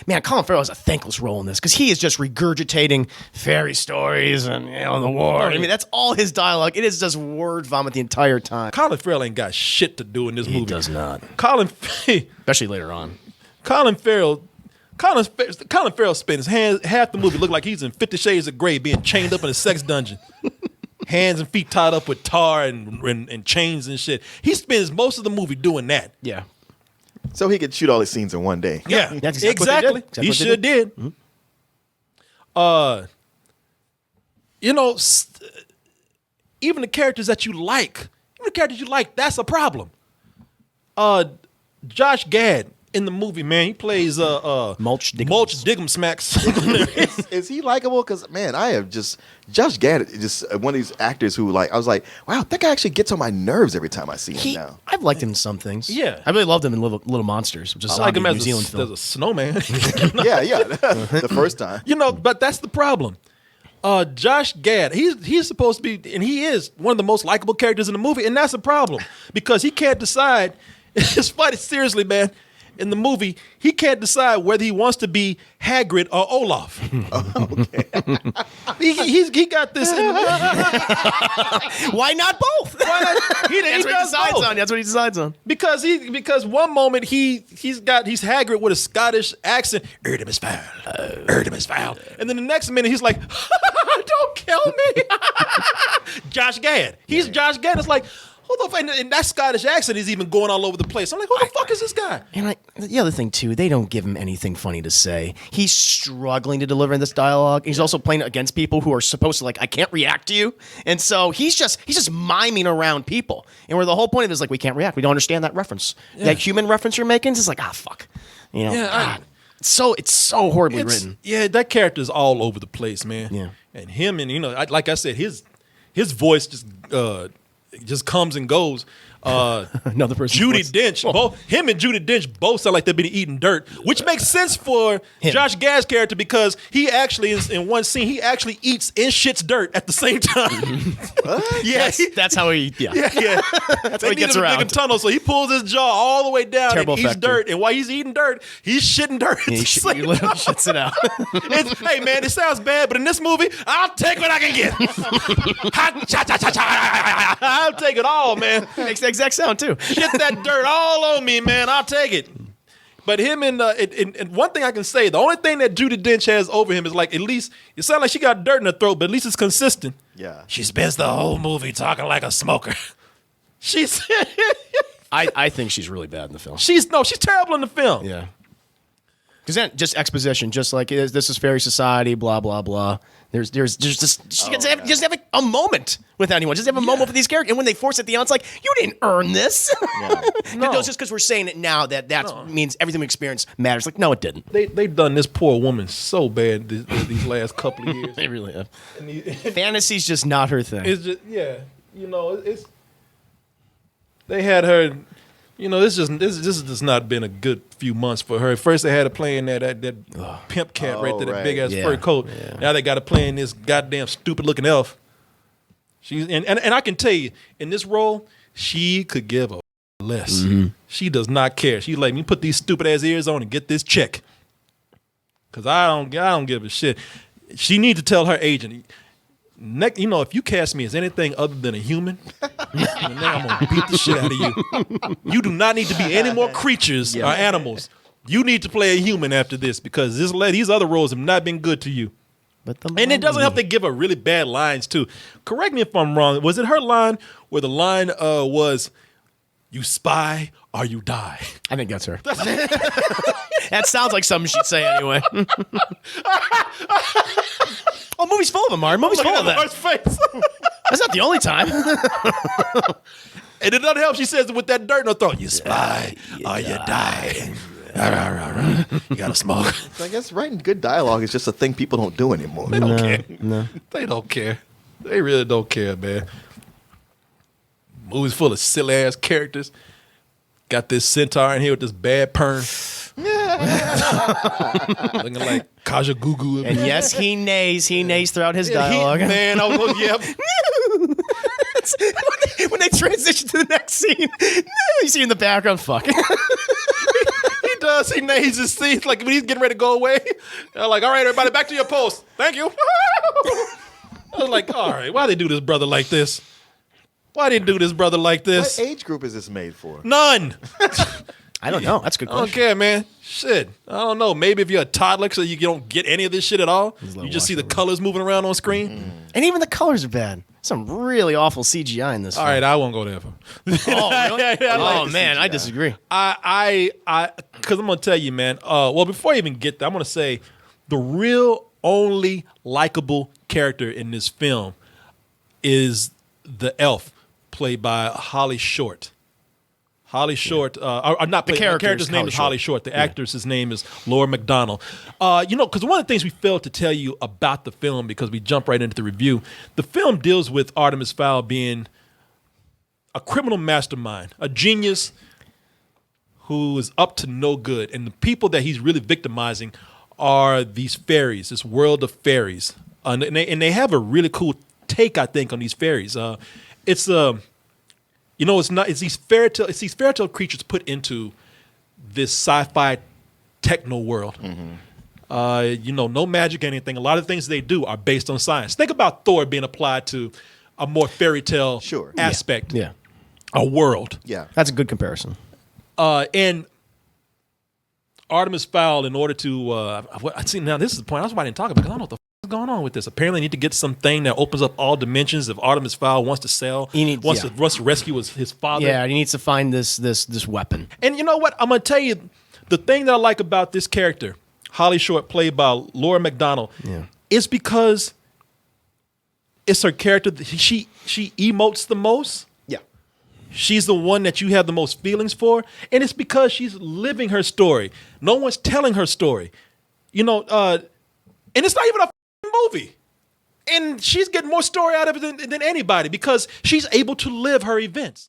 man, Colin Farrell has a thankless role in this because he is just regurgitating fairy stories and the war. I mean, that's all his dialogue. It is just word vomit the entire time. Colin Farrell ain't got shit to do in this movie. He does not. Especially later on. Colin Farrell spends half the movie look like he's in 50 Shades of Grey being chained up in a sex dungeon. Hands and feet tied up with tar and chains and shit. He spends most of the movie doing that. Yeah. So he could shoot all his scenes in one day. Yeah, that's exactly. He sure did. Mm-hmm. Even the characters that you like, that's a problem. Josh Gad in the movie, man, he plays Mulch Diggum Smacks. Is he likable? Because man, I have just Josh Gad is just one of these actors who I was like, wow, that guy actually gets on my nerves every time I see him now. I've liked him in some things. Yeah, I really loved him in Little Monsters, which is I like him New as Zealand film. a snowman. yeah, the first time. But that's the problem. Josh Gad, he's supposed to be, and he is one of the most likable characters in the movie, and that's a problem because he can't decide. It's funny, seriously, man. In the movie, he can't decide whether he wants to be Hagrid or Olaf. Okay. he got this. Why not both? Why not? That's what he decides on. Because one moment he's Hagrid with a Scottish accent. Artemis Fowl. Artemis Fowl. And then the next minute he's like, don't kill me. Josh Gad. He's Josh Gad. It's like, hold on, and that Scottish accent is even going all over the place. I'm like, who the fuck is this guy? And the other thing too, they don't give him anything funny to say. He's struggling to deliver this dialogue. He's also playing against people who are supposed to I can't react to you, and so he's just miming around people. And where the whole point of it is we can't react. We don't understand that reference. Yeah. That human reference you're making is like, fuck, God. It's so horribly written. Yeah, that character is all over the place, man. Yeah, and him and like I said, his voice just comes and goes. Another person. Judi Dench. Him and Judi Dench both sound like they've been eating dirt, which makes sense for Josh Gad's character because he actually is in one scene. He actually eats and shits dirt at the same time. Yeah, that's how he. Yeah. That's how he gets around. Dig a tunnel, so he pulls his jaw all the way down Terrible and eats effect, dirt. And while he's eating dirt, he's shitting dirt. He literally shits it out. Hey man, it sounds bad, but in this movie, I'll take what I can get. I'll take it all, man. Makes the exact sound too. Shit that dirt all on me, man. I'll take it. But him and one thing I can say, the only thing that Judi Dench has over him is at least it sounds like she got dirt in her throat, but at least it's consistent. Yeah. She spends the whole movie talking like a smoker. I think she's really bad in the film. She's terrible in the film. Yeah. Because then just exposition, just like this is fairy society, blah blah blah. There's just she just have a moment with anyone. Just have a moment with these characters, and when they force it at the end, it's like you didn't earn this. Yeah. No, just because we're saying it now that means everything we experience matters. Like no, it didn't. They've done this poor woman so bad these last couple of years. They really have. Fantasy's just not her thing. It's just it's they had her. This has just not been a good few months for her. First, they had her playing that pimp cat right there, that big ass fur coat. Yeah. Now they got her playing this goddamn stupid looking elf. She's and I can tell you, in this role, she could give a less. Mm-hmm. She does not care. She's like, me put these stupid ass ears on and get this check. Cause I don't give a shit. She needs to tell her agent. If you cast me as anything other than a human, then I'm gonna beat the shit out of you. You do not need to be any more creatures or animals. You need to play a human after this because these other roles have not been good to you. And it doesn't help they give her really bad lines too. Correct me if I'm wrong. Was it her line where the line was, "You spy or you die"? I think that's her. That sounds like something she'd say anyway. Oh, movie's full of them, Martin. Movie's full of that. Face. That's not the only time. And it doesn't help. She says it with that dirt in her throat. You spy or you die. You gotta smoke. So I guess writing good dialogue is just a thing people don't do anymore. They don't care. No. They don't care. They really don't care, man. Movie's full of silly ass characters. Got this centaur in here with this bad perm. Looking like Kaja Gugu. And yes, he neighs. He neighs throughout his dialogue. Man, I was yep. When they transition to the next scene, you see in the background, fuck. He does. He names his scenes like when he's getting ready to go away. They're like, all right, everybody, back to your post. Thank you. I was like, all right, why they do this brother like this? Why they do this brother like this? What age group is this made for? None. I don't know. That's a good I don't question. care, man. Shit. I don't know. Maybe if you're a toddler, so you don't get any of this shit at all. You just see the colors moving around on screen. And even the colors are bad. Some really awful CGI in this. All film. right, I won't go there. Oh, really? I Oh, man, I disagree. Because I'm gonna tell you, man. Well, before I even get there, I'm gonna say the real only likable character in this film is the elf, played by Holly Short. Holly Short, not played. The character's name is Holly Short. The actress's name is Laura McDonald. Because one of the things we failed to tell you about the film, because we jump right into the review, the film deals with Artemis Fowl being a criminal mastermind, a genius who is up to no good, and the people that he's really victimizing are these fairies, this world of fairies, and they have a really cool take, I think, on these fairies. It's these fairy tale creatures put into this sci-fi techno world. No magic, anything. A lot of things they do are based on science. Think about Thor being applied to a more fairy tale aspect. Yeah. A world. Yeah. That's a good comparison. And Artemis Fowl, in order to, see, now this is the point. That's why I didn't talk about, because I don't know what the f- is going on with this. Apparently, I need to get something that opens up all dimensions. If Artemis Fowl wants to sell, wants to rescue his father. Yeah, he needs to find this weapon. And you know what? I'm going to tell you, the thing that I like about this character, Holly Short, played by Laura McDonald, is because it's her character. She emotes the most. She's the one that you have the most feelings for, and it's because she's living her story. No one's telling her story, and it's not even a movie. And she's getting more story out of it than anybody, because she's able to live her events.